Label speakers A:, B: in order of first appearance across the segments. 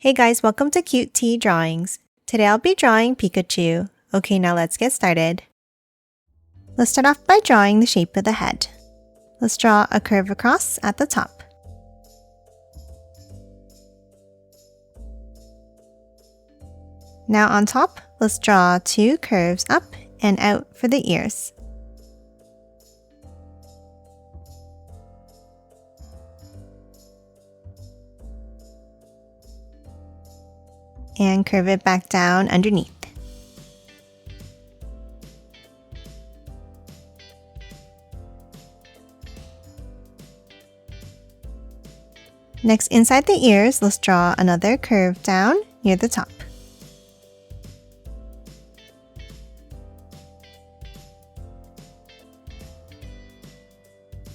A: Hey guys, welcome to Cute Tea Drawings. Today I'll be drawing Pikachu. Okay, now let's get started. Let's start off by drawing the shape of the head. Let's draw a curve across at the top. Now on top, let's draw two curves up and out for the ears. And curve it back down underneath. Next, inside the ears, let's draw another curve down near the top.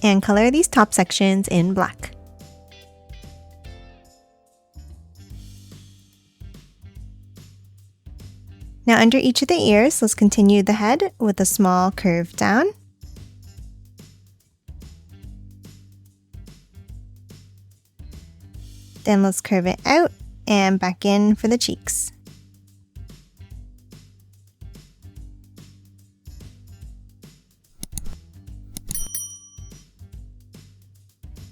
A: And color these top sections in black. Now under each of the ears, let's continue the head with a small curve down. Then let's curve it out and back in for the cheeks.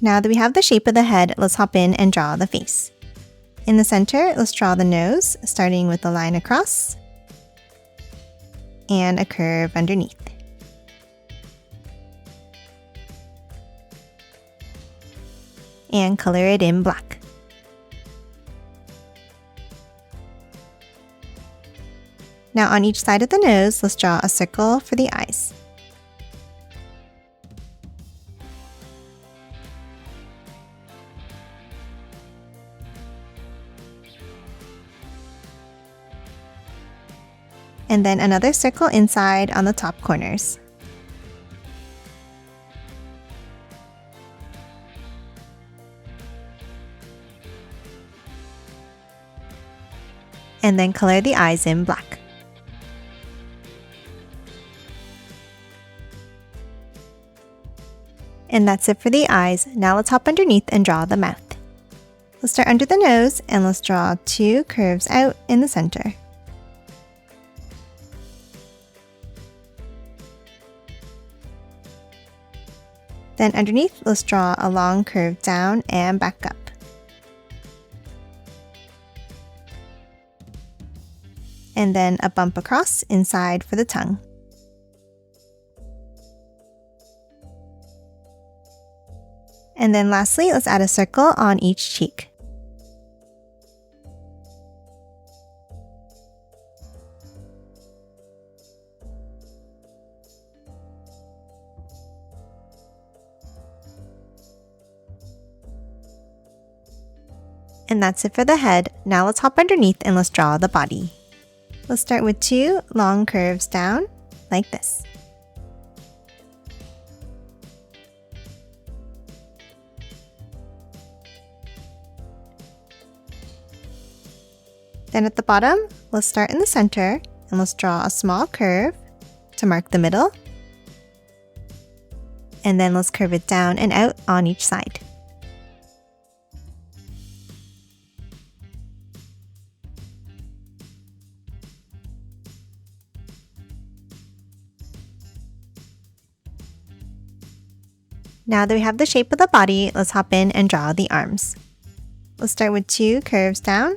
A: Now that we have the shape of the head, let's hop in and draw the face. In the center, let's draw the nose, starting with a line across and a curve underneath. And color it in black. Now on each side of the nose, let's draw a circle for the eyes. And then another circle inside on the top corners. And then color the eyes in black. And that's it for the eyes. Now let's hop underneath and draw the mouth. Let's start under the nose and let's draw two curves out in the center. Then underneath, let's draw a long curve down and back up. And then a bump across inside for the tongue. And then lastly, let's add a circle on each cheek. And that's it for the head. Now let's hop underneath and let's draw the body. Let's start with two long curves down, like this. Then at the bottom, let's start in the center and let's draw a small curve to mark the middle. And then let's curve it down and out on each side. Now that we have the shape of the body, let's hop in and draw the arms. Let's start with two curves down.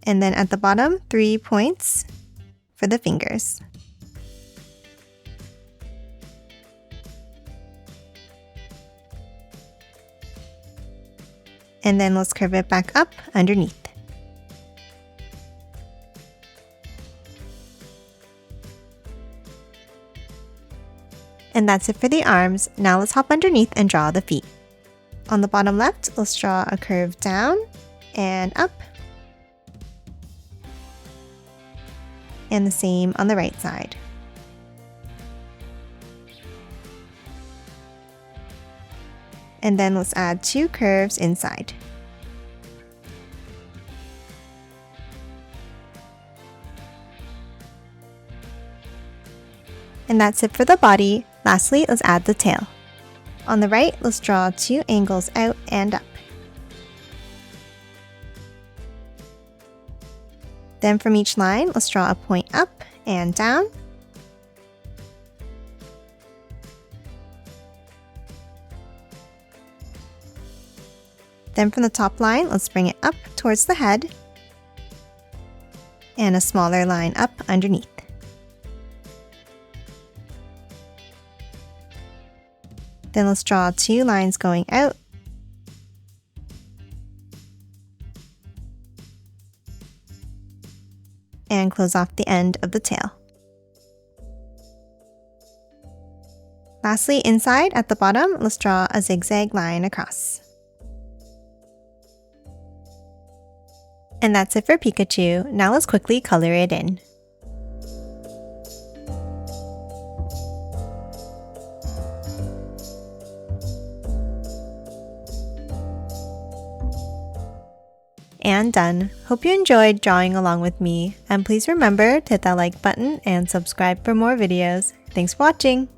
A: And then at the bottom, 3 points for the fingers. And then let's curve it back up underneath. And that's it for the arms. Now let's hop underneath and draw the feet. On the bottom left, let's draw a curve down and up. And the same on the right side. And then let's add two curves inside. And that's it for the body. Lastly, let's add the tail. On the right, let's draw 2 angles out and up. Then from each line, let's draw a point up and down. Then from the top line, let's bring it up towards the head, and a smaller line up underneath. Then let's draw 2 lines going out, and close off the end of the tail. Lastly, inside at the bottom, let's draw a zigzag line across. And that's it for Pikachu. Now let's quickly color it in. And done. Hope you enjoyed drawing along with me, and please remember to hit that like button and subscribe for more videos. Thanks for watching!